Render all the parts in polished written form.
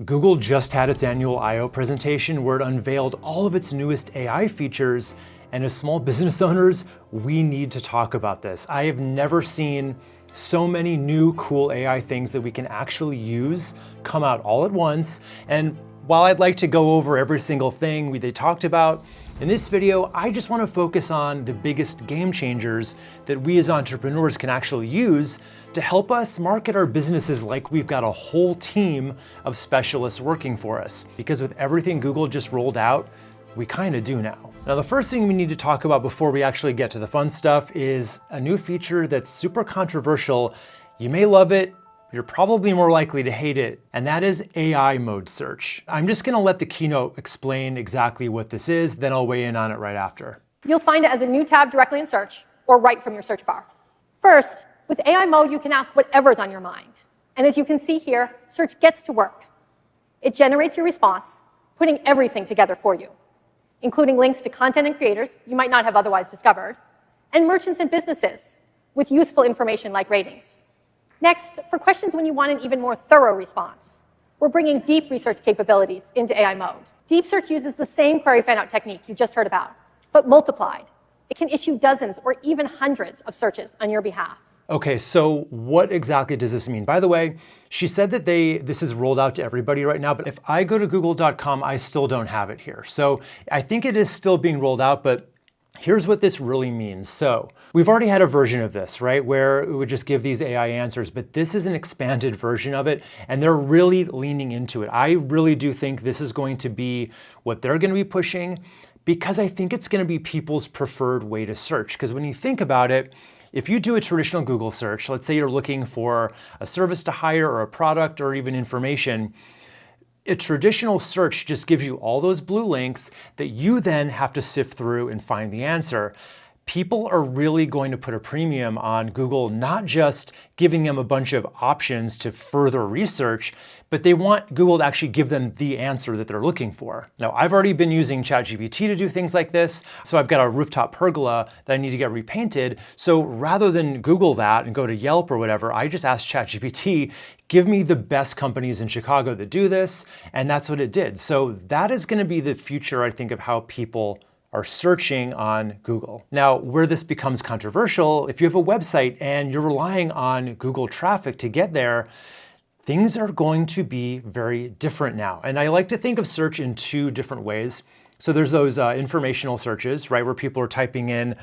Google just had its annual I/O presentation where it unveiled all of its newest AI features, and as small business owners, we need to talk about this. I have never seen so many new cool AI things that we can actually use come out all at once. And while I'd like to go over every single thing they talked about, in this video, I just want to focus on the biggest game changers that we as entrepreneurs can actually use to help us market our businesses like we've got a whole team of specialists working for us. Because with everything Google just rolled out, we kind of do now. Now, the first thing we need to talk about before we actually get to the fun stuff is a new feature that's super controversial. You may love it, you're probably more likely to hate it, and that is AI mode search. I'm just gonna let the keynote explain exactly what this is, then I'll weigh in on it right after. You'll find it as a new tab directly in search or right from your search bar. First, with AI mode, you can ask whatever's on your mind. And as you can see here, search gets to work. It generates your response, putting everything together for you, including links to content and creators you might not have otherwise discovered, and merchants and businesses with useful information like ratings. Next, for questions when you want an even more thorough response, we're bringing deep research capabilities into AI mode. Deep search uses the same query fan-out technique you just heard about, but multiplied. It can issue dozens or even hundreds of searches on your behalf. Okay, so what exactly does this mean? By the way, she said that this is rolled out to everybody right now, but if I go to google.com, I still don't have it here. So I think it is still being rolled out, but here's what this really means. So we've already had a version of this, right, where it would just give these AI answers, but this is an expanded version of it, and they're really leaning into it. I really do think this is going to be what they're going to be pushing, because I think it's going to be people's preferred way to search. Because when you think about it, if you do a traditional Google search, let's say you're looking for a service to hire or a product or even information, a traditional search just gives you all those blue links that you then have to sift through and find the answer. People are really going to put a premium on Google, not just giving them a bunch of options to further research, but they want Google to actually give them the answer that they're looking for. Now, I've already been using ChatGPT to do things like this. So I've got a rooftop pergola that I need to get repainted. So rather than Google that and go to Yelp or whatever, I just asked ChatGPT, give me the best companies in Chicago that do this. And that's what it did. So that is going to be the future, I think, of how people are searching on Google. Now, where this becomes controversial, if you have a website and you're relying on Google traffic to get there, things are going to be very different now. And I like to think of search in two different ways. So there's those informational searches, right, where people are typing in,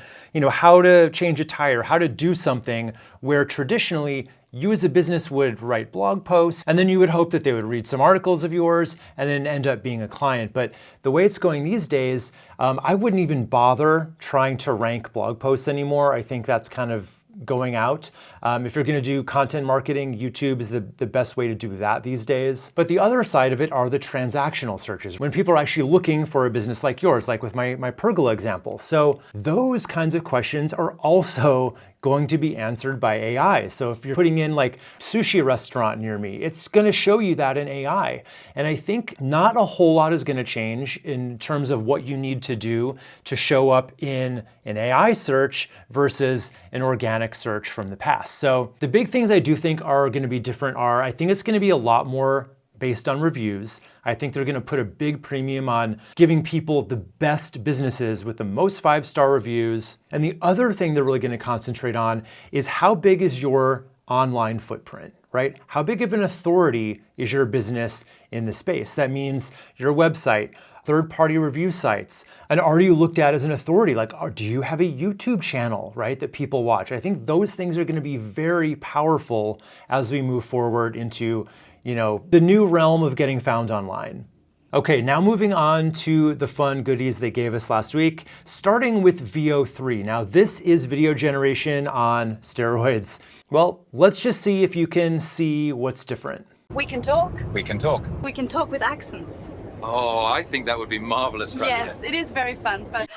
how to change a tire, how to do something, where traditionally you as a business would write blog posts, and then you would hope that they would read some articles of yours and then end up being a client. But the way it's going these days, I wouldn't even bother trying to rank blog posts anymore. I think that's kind of going out. If you're going to do content marketing, YouTube is the best way to do that these days. But the other side of it are the transactional searches, when people are actually looking for a business like yours, like with my pergola example. So those kinds of questions are also going to be answered by AI. So if you're putting in like sushi restaurant near me, it's going to show you that in AI. And I think not a whole lot is going to change in terms of what you need to do to show up in an AI search versus an organic search from the past. So the big things I do think are going to be different are, I think it's going to be a lot more based on reviews. I think they're going to put a big premium on giving people the best businesses with the most 5-star reviews. And the other thing they're really going to concentrate on is how big is your online footprint, right? How big of an authority is your business in the space? That means your website, third-party review sites, and are you looked at as an authority? Like, do you have a YouTube channel, right, that people watch? I think those things are going to be very powerful as we move forward into the new realm of getting found online. Okay, now moving on to the fun goodies they gave us last week, starting with VO3. Now, this is video generation on steroids. Well, let's just see if you can see what's different. We can talk. We can talk. We can talk with accents. Oh, I think that would be marvelous. Yes, it is very fun, but...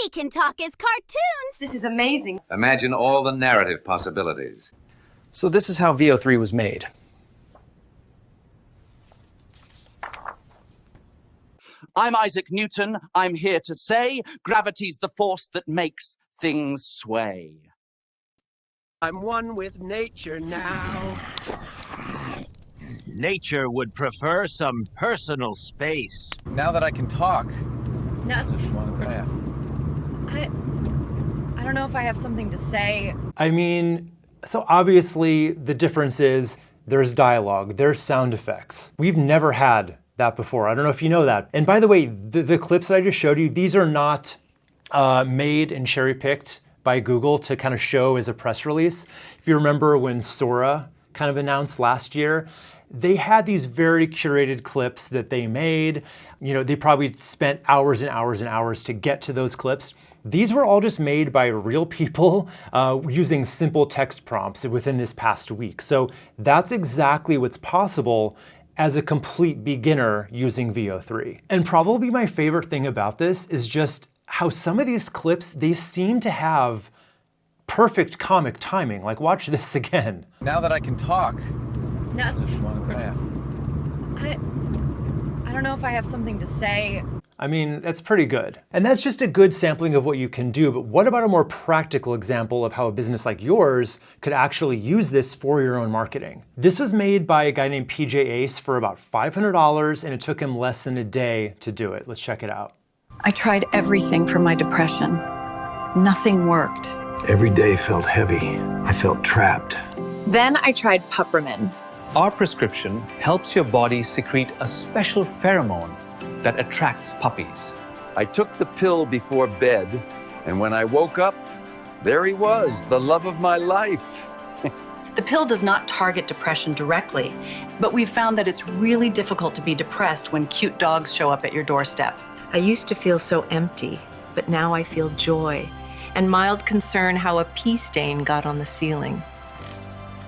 We can talk as cartoons. This is amazing. Imagine all the narrative possibilities. So this is how VO3 was made. I'm Isaac Newton. I'm here to say gravity's the force that makes things sway. I'm one with nature now. Nature would prefer some personal space. Now that I can talk. No, Yeah. I don't know if I have something to say. I mean, so obviously the difference is there's dialogue, there's sound effects. We've never had that before. I don't know if you know that. And by the way, the clips that I just showed you, these are not made and cherry-picked by Google to kind of show as a press release. If you remember when Sora kind of announced last year, they had these very curated clips that they made. You know, they probably spent hours and hours and hours to get to those clips. These were all just made by real people using simple text prompts within this past week. So that's exactly what's possible as a complete beginner using VO3. And probably my favorite thing about this is just how some of these clips, they seem to have perfect comic timing. Like, watch this again. Now that I can talk. No, Yeah. I don't know if I have something to say. I mean, that's pretty good. And that's just a good sampling of what you can do, but what about a more practical example of how a business like yours could actually use this for your own marketing? This was made by a guy named PJ Ace for about $500, and it took him less than a day to do it. Let's check it out. I tried everything for my depression. Nothing worked. Every day felt heavy. I felt trapped. Then I tried Puppermin. Our prescription helps your body secrete a special pheromone that attracts puppies. I took the pill before bed, and when I woke up, there he was, the love of my life. The pill does not target depression directly, but we've found that it's really difficult to be depressed when cute dogs show up at your doorstep. I used to feel so empty, but now I feel joy and mild concern how a pee stain got on the ceiling.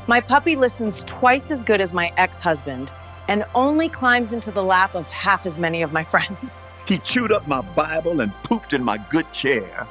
My puppy listens twice as good as my ex-husband and only climbs into the lap of half as many of my friends. He chewed up my Bible and pooped in my good chair,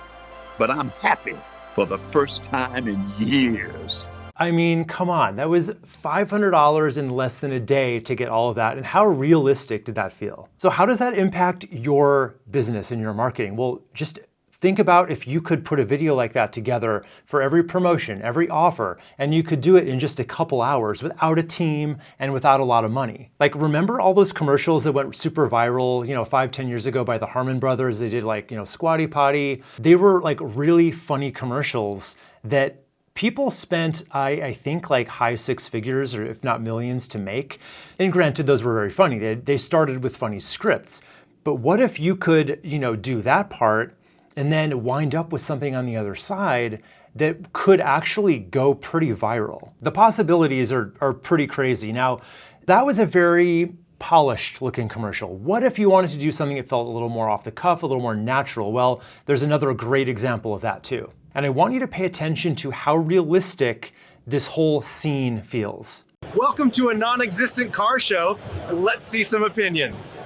but I'm happy for the first time in years. I mean, come on, that was $500 in less than a day to get all of that. And how realistic did that feel? So how does that impact your business and your marketing? Well, just think about if you could put a video like that together for every promotion, every offer, and you could do it in just a couple hours without a team and without a lot of money. Like, remember all those commercials that went super viral, 5-10 years ago by the Harmon brothers? They did Squatty Potty. They were like really funny commercials that people spent, I think, like high six figures, or if not millions, to make. And granted, those were very funny. They started with funny scripts. But what if you could, do that part and then wind up with something on the other side that could actually go pretty viral? The possibilities are pretty crazy. Now, that was a very polished looking commercial. What if you wanted to do something that felt a little more off the cuff, a little more natural? Well, there's another great example of that too. And I want you to pay attention to how realistic this whole scene feels. Welcome to a non-existent car show. Let's see some opinions.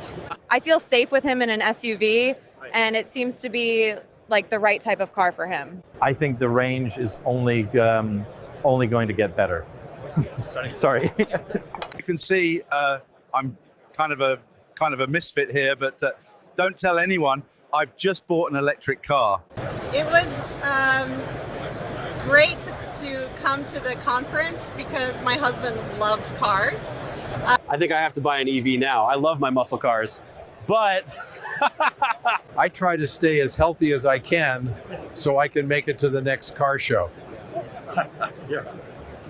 I feel safe with him in an SUV, and it seems to be like the right type of car for him. I think the range is only going to get better. Sorry. You can see I'm kind of a misfit here, but don't tell anyone. I've just bought an electric car. It was great to come to the conference because my husband loves cars. I think I have to buy an EV now. I love my muscle cars, but I try to stay as healthy as I can so I can make it to the next car show.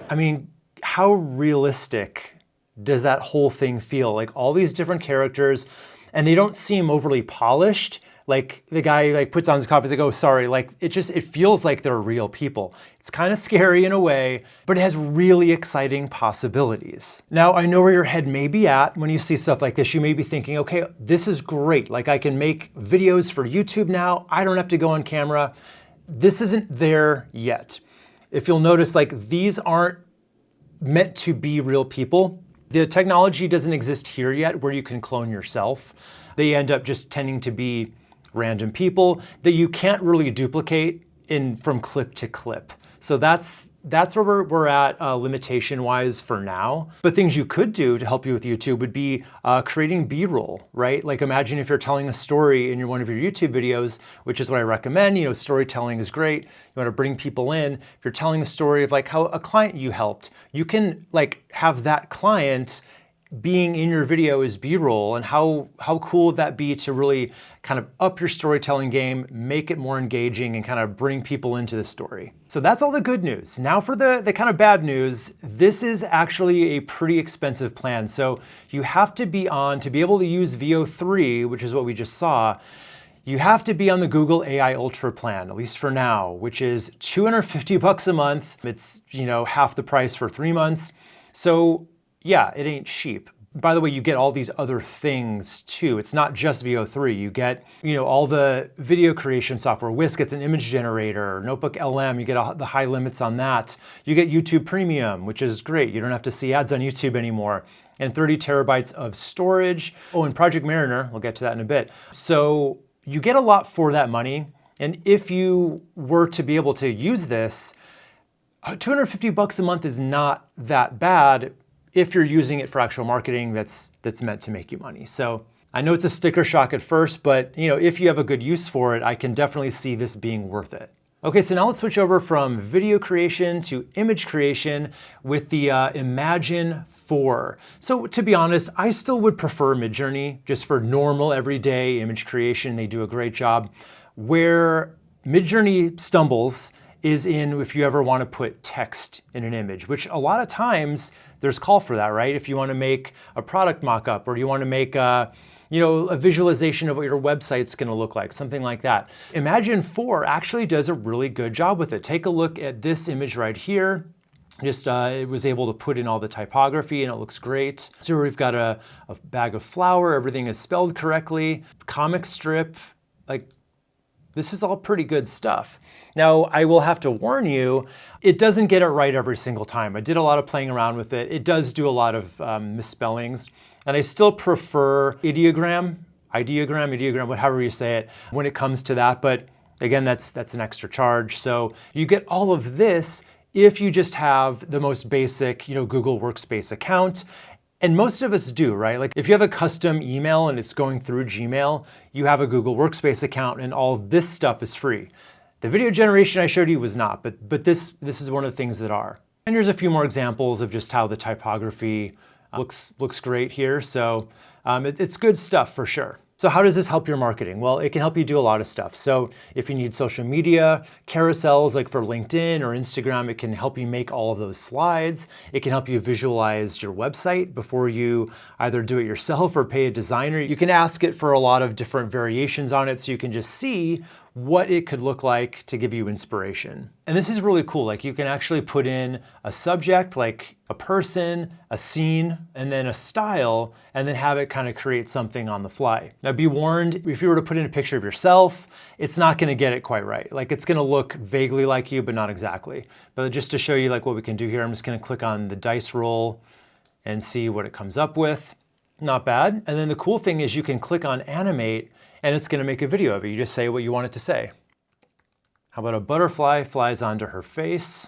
I mean, how realistic does that whole thing feel? Like, all these different characters, and they don't seem overly polished. Like, the guy puts on his coffee, he's like, oh, sorry. Like, it feels like they're real people. It's kind of scary in a way, but it has really exciting possibilities. Now, I know where your head may be at when you see stuff like this. You may be thinking, okay, this is great. Like, I can make videos for YouTube now. I don't have to go on camera. This isn't there yet. If you'll notice, like, these aren't meant to be real people. The technology doesn't exist here yet where you can clone yourself. They end up just tending to be random people that you can't really duplicate from clip to clip. So that's where we're at limitation-wise for now. But things you could do to help you with YouTube would be creating B-roll, right? Like, imagine if you're telling a story in one of your YouTube videos, which is what I recommend. Storytelling is great. You want to bring people in. If you're telling a story of like how a client you helped, you can like have that client being in your video is B-roll, and how cool would that be to really kind of up your storytelling game, make it more engaging, and kind of bring people into the story. So that's all the good news. Now for the kind of bad news, this is actually a pretty expensive plan. So you have to be on, to be able to use VO3, which is what we just saw, you have to be on the Google AI Ultra plan, at least for now, which is $250 a month. It's, half the price for 3 months. So yeah, it ain't cheap. By the way, you get all these other things too. It's not just VO3. You get, all the video creation software. Whisk gets an image generator. Notebook LM, you get the high limits on that. You get YouTube Premium, which is great. You don't have to see ads on YouTube anymore. And 30 terabytes of storage. Oh, and Project Mariner, we'll get to that in a bit. So you get a lot for that money. And if you were to be able to use this, $250 a month is not that bad if you're using it for actual marketing that's meant to make you money. So I know it's a sticker shock at first, but if you have a good use for it, I can definitely see this being worth it. Okay, so now let's switch over from video creation to image creation with the Imagen 4. So to be honest, I still would prefer Midjourney just for normal everyday image creation. They do a great job. Where Midjourney stumbles is in if you ever want to put text in an image, which a lot of times there's call for that, right? If you want to make a product mock-up or you want to make a visualization of what your website's going to look like, something like that. Imagen 4 actually does a really good job with it. Take a look at this image right here. It was able to put in all the typography and it looks great. So we've got a bag of flour, everything is spelled correctly, comic strip, this is all pretty good stuff. Now, I will have to warn you, it doesn't get it right every single time. I did a lot of playing around with it. It does do a lot of misspellings, and I still prefer ideogram, however you say it, when it comes to that. But again, that's an extra charge. So you get all of this if you just have the most basic, Google Workspace account. And most of us do, right? Like if you have a custom email and it's going through Gmail, you have a Google Workspace account and all this stuff is free. The video generation I showed you was not, but this is one of the things that are. And here's a few more examples of just how the typography looks great here. So it's good stuff for sure. So how does this help your marketing? Well, it can help you do a lot of stuff. So if you need social media, carousels like for LinkedIn or Instagram, it can help you make all of those slides. It can help you visualize your website before you either do it yourself or pay a designer. You can ask it for a lot of different variations on it so you can just see what it could look like to give you inspiration. And this is really cool. Like you can actually put in a subject, like a person, a scene, and then a style, and then have it kind of create something on the fly. Now be warned, if you were to put in a picture of yourself, it's not gonna get it quite right. Like it's gonna look vaguely like you, but not exactly. But just to show you like what we can do here, I'm just gonna click on the dice roll and see what it comes up with. Not bad. And then the cool thing is you can click on animate and it's gonna make a video of it. You just say what you want it to say. How about a butterfly flies onto her face?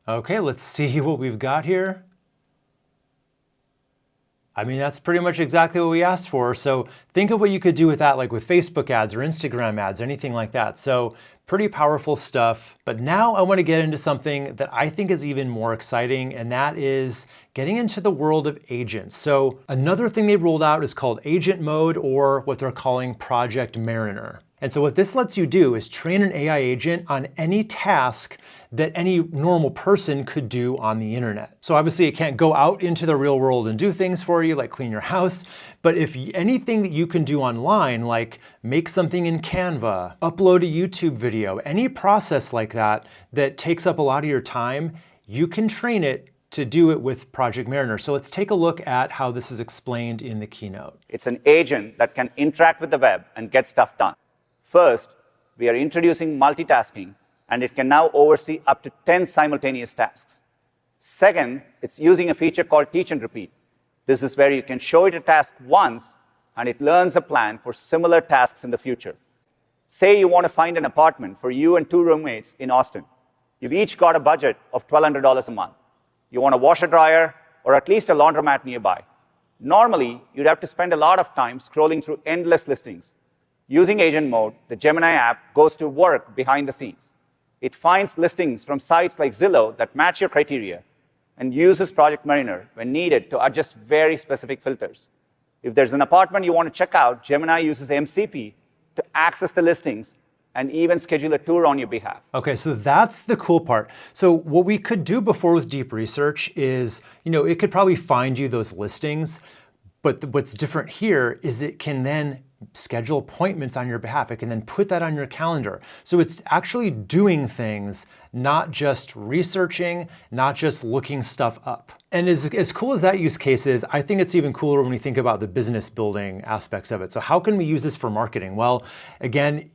Okay, let's see what we've got here. I mean, that's pretty much exactly what we asked for. So think of what you could do with that, like with Facebook ads or Instagram ads, anything like that. So pretty powerful stuff. But now I want to get into something that I think is even more exciting, and that is getting into the world of agents. So another thing they rolled out is called agent mode, or what they're calling Project Mariner. And so what this lets you do is train an AI agent on any task that any normal person could do on the internet. So obviously it can't go out into the real world and do things for you, like clean your house, but if anything that you can do online, like make something in Canva, upload a YouTube video, any process like that that takes up a lot of your time, you can train it to do it with Project Mariner. So let's take a look at how this is explained in the keynote. It's an agent that can interact with the web and get stuff done. First, we are introducing multitasking, and it can now oversee up to 10 simultaneous tasks. Second, it's using a feature called Teach and Repeat. This is where you can show it a task once, and it learns a plan for similar tasks in the future. Say you want to find an apartment for you and 2 roommates in Austin. You've each got a budget of $1,200 a month. You want a washer-dryer or at least a laundromat nearby. Normally, you'd have to spend a lot of time scrolling through endless listings. Using agent mode, the Gemini app goes to work behind the scenes. It finds listings from sites like Zillow that match your criteria, and uses Project Mariner when needed to adjust very specific filters. If there's an apartment you want to check out, Gemini uses MCP to access the listings and even schedule a tour on your behalf. Okay, so that's the cool part. So what we could do before with deep research is, it could probably find you those listings, but what's different here is it can then schedule appointments on your behalf. It can then put that on your calendar. So it's actually doing things, not just researching, not just looking stuff up. And as cool as that use case is, I think it's even cooler when we think about the business building aspects of it. So how can we use this for marketing? Well, again,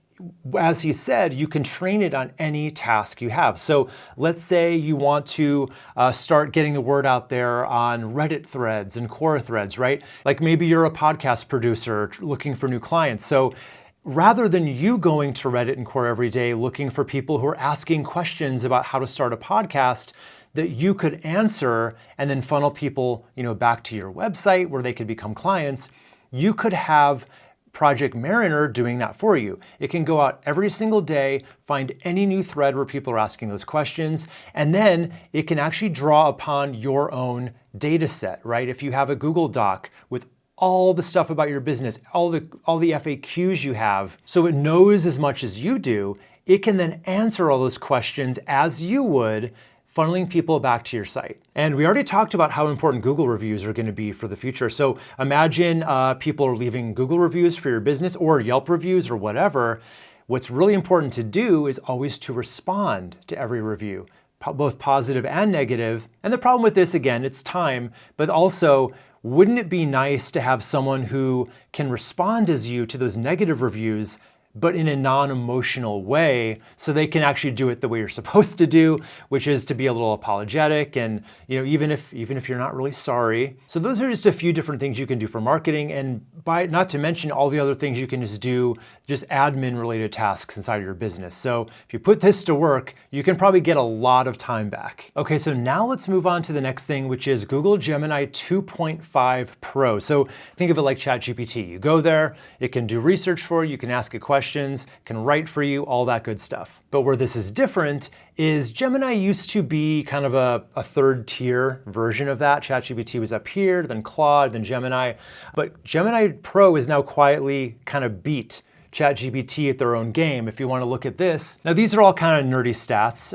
as he said, you can train it on any task you have. So let's say you want to start getting the word out there on Reddit threads and Quora threads, right? Like maybe you're a podcast producer looking for new clients. So rather than you going to Reddit and Quora every day looking for people who are asking questions about how to start a podcast that you could answer and then funnel people, back to your website where they could become clients, you could have Project Mariner doing that for you. It can go out every single day, find any new thread where people are asking those questions, and then it can actually draw upon your own data set, right? If you have a Google Doc with all the stuff about your business, all the FAQs you have, so it knows as much as you do, it can then answer all those questions as you would, funneling people back to your site. And we already talked about how important Google reviews are going to be for the future. So imagine people are leaving Google reviews for your business or Yelp reviews or whatever. What's really important to do is always to respond to every review, both positive and negative. And the problem with this, again, it's time, but also, wouldn't it be nice to have someone who can respond as you to those negative reviews, but in a non-emotional way, so they can actually do it the way you're supposed to do, which is to be a little apologetic and even if you're not really sorry. So those are just a few different things you can do for marketing, and not to mention all the other things you can just do, just admin related tasks inside of your business. So if you put this to work, you can probably get a lot of time back. Okay, so now let's move on to the next thing, which is Google Gemini 2.5 Pro. So think of it like ChatGPT. You go there, it can do research for you, you can ask it questions, can write for you, all that good stuff. But where this is different is Gemini used to be kind of a third tier version of that. ChatGPT was up here, then Claude, then Gemini. But Gemini Pro is now quietly kind of beat ChatGPT at their own game, if you want to look at this. Now, these are all kind of nerdy stats,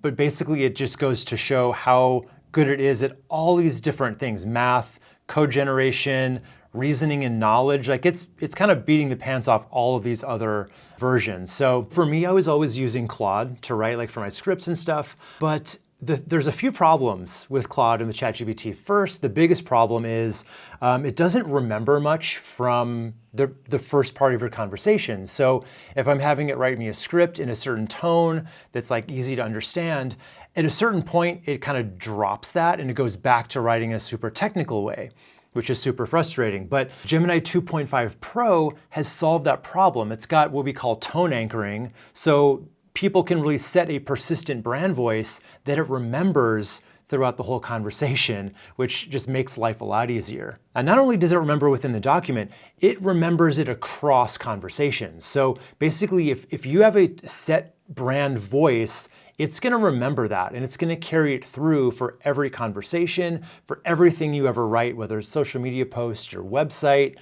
but basically it just goes to show how good it is at all these different things: math, code generation, reasoning and knowledge. Like it's kind of beating the pants off all of these other versions. So for me, I was always using Claude to write, like for my scripts and stuff, but there's a few problems with Claude and with ChatGPT. First, the biggest problem is it doesn't remember much from the first part of your conversation. So if I'm having it write me a script in a certain tone that's like easy to understand, at a certain point, it kind of drops that and it goes back to writing a super technical way, which is super frustrating. But Gemini 2.5 Pro has solved that problem. It's got what we call tone anchoring. So people can really set a persistent brand voice that it remembers throughout the whole conversation, which just makes life a lot easier. And not only does it remember within the document, it remembers it across conversations. So basically, if you have a set brand voice, it's going to remember that and it's going to carry it through for every conversation, for everything you ever write, whether it's social media posts, your website,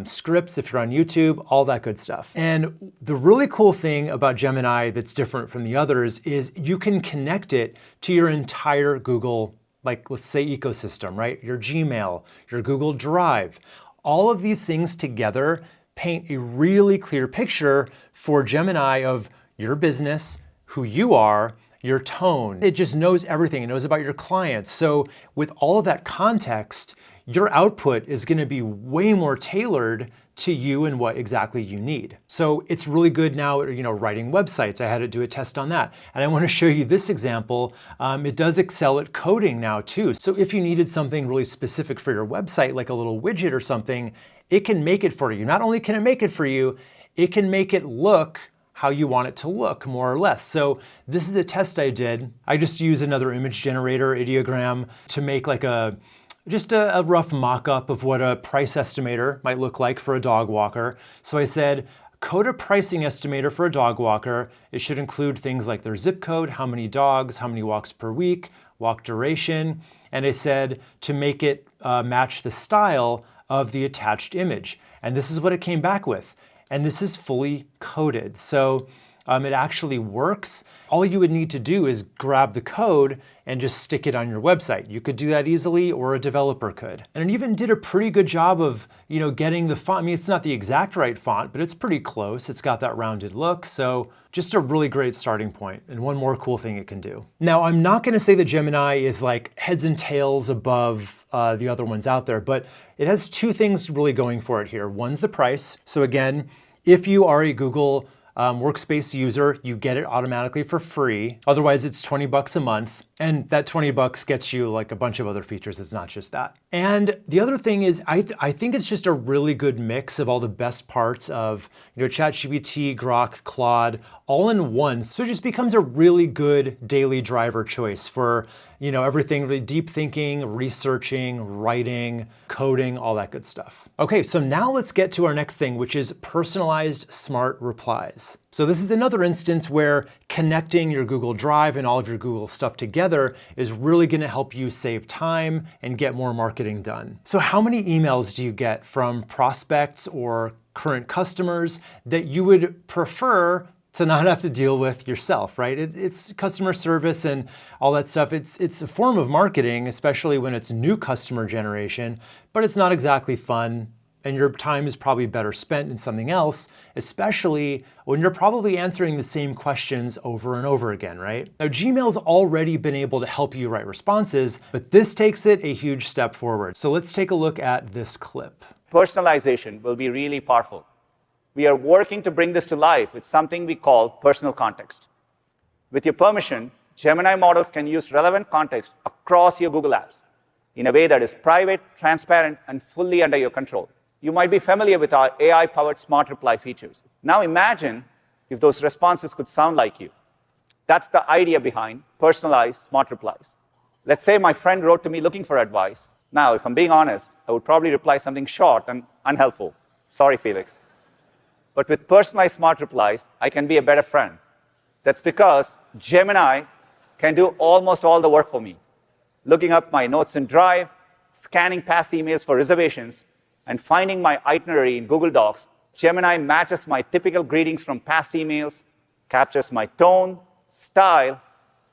scripts if you're on YouTube, all that good stuff. And the really cool thing about Gemini that's different from the others is you can connect it to your entire Google, like let's say ecosystem, right? Your Gmail, your Google Drive. All of these things together paint a really clear picture for Gemini of your business, who you are, your tone. It just knows everything. It knows about your clients. So with all of that context, your output is going to be way more tailored to you and what exactly you need. So it's really good now at, writing websites. I had to do a test on that. And I want to show you this example. It does excel at coding now too. So if you needed something really specific for your website, like a little widget or something, it can make it for you. Not only can it make it for you, it can make it look how you want it to look, more or less. So this is a test I did. I just used another image generator, ideogram, to make like just a rough mock-up of what a price estimator might look like for a dog walker. So I said, code a pricing estimator for a dog walker. It should include things like their zip code, how many dogs, how many walks per week, walk duration, and I said to make it match the style of the attached image. And this is what it came back with. And this is fully coded. So it actually works. All you would need to do is grab the code and just stick it on your website. You could do that easily, or a developer could. And it even did a pretty good job of, getting the font. I mean, it's not the exact right font, but it's pretty close. It's got that rounded look. So just a really great starting point, and one more cool thing it can do. Now, I'm not gonna say that Gemini is like heads and tails above the other ones out there, but it has two things really going for it here. One's the price. So again, if you are a Google Workspace user, you get it automatically for free. Otherwise, it's $20 a month. And that $20 gets you like a bunch of other features. It's not just that. And the other thing is, I think it's just a really good mix of all the best parts of ChatGPT, Grok, Claude, all in one. So it just becomes a really good daily driver choice for everything really deep thinking, researching, writing, coding, all that good stuff. Okay, so now let's get to our next thing, which is personalized smart replies. So this is another instance where connecting your Google Drive and all of your Google stuff together is really gonna help you save time and get more marketing done. So how many emails do you get from prospects or current customers that you would prefer to not have to deal with yourself, right? It's customer service and all that stuff. It's a form of marketing, especially when it's new customer generation, but it's not exactly fun, and your time is probably better spent in something else, especially when you're probably answering the same questions over and over again, right? Now, Gmail's already been able to help you write responses, but this takes it a huge step forward. So let's take a look at this clip. Personalization will be really powerful. We are working to bring this to life with something we call personal context. With your permission, Gemini models can use relevant context across your Google apps in a way that is private, transparent, and fully under your control. You might be familiar with our AI-powered smart reply features. Now imagine if those responses could sound like you. That's the idea behind personalized smart replies. Let's say my friend wrote to me looking for advice. Now, if I'm being honest, I would probably reply something short and unhelpful. Sorry, Felix. But with personalized smart replies, I can be a better friend. That's because Gemini can do almost all the work for me. Looking up my notes in Drive, scanning past emails for reservations, and finding my itinerary in Google Docs, Gemini matches my typical greetings from past emails, captures my tone, style,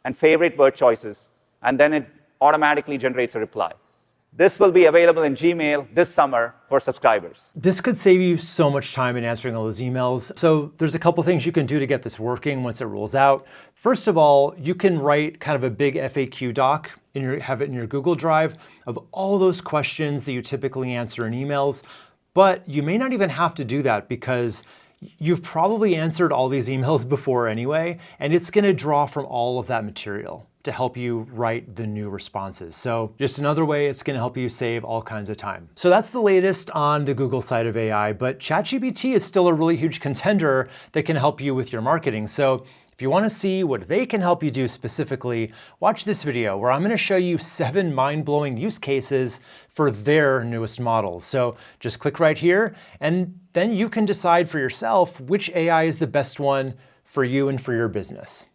and favorite word choices, and then it automatically generates a reply. This will be available in Gmail this summer for subscribers. This could save you so much time in answering all those emails. So there's a couple things you can do to get this working once it rolls out. First of all, you can write kind of a big FAQ doc, have it in your Google Drive of all those questions that you typically answer in emails. But you may not even have to do that because you've probably answered all these emails before anyway, and it's gonna draw from all of that material to help you write the new responses. So just another way it's gonna help you save all kinds of time. So that's the latest on the Google side of AI, but ChatGPT is still a really huge contender that can help you with your marketing. So if you wanna see what they can help you do specifically, watch this video where I'm gonna show you 7 mind-blowing use cases for their newest models. So just click right here, and then you can decide for yourself which AI is the best one for you and for your business.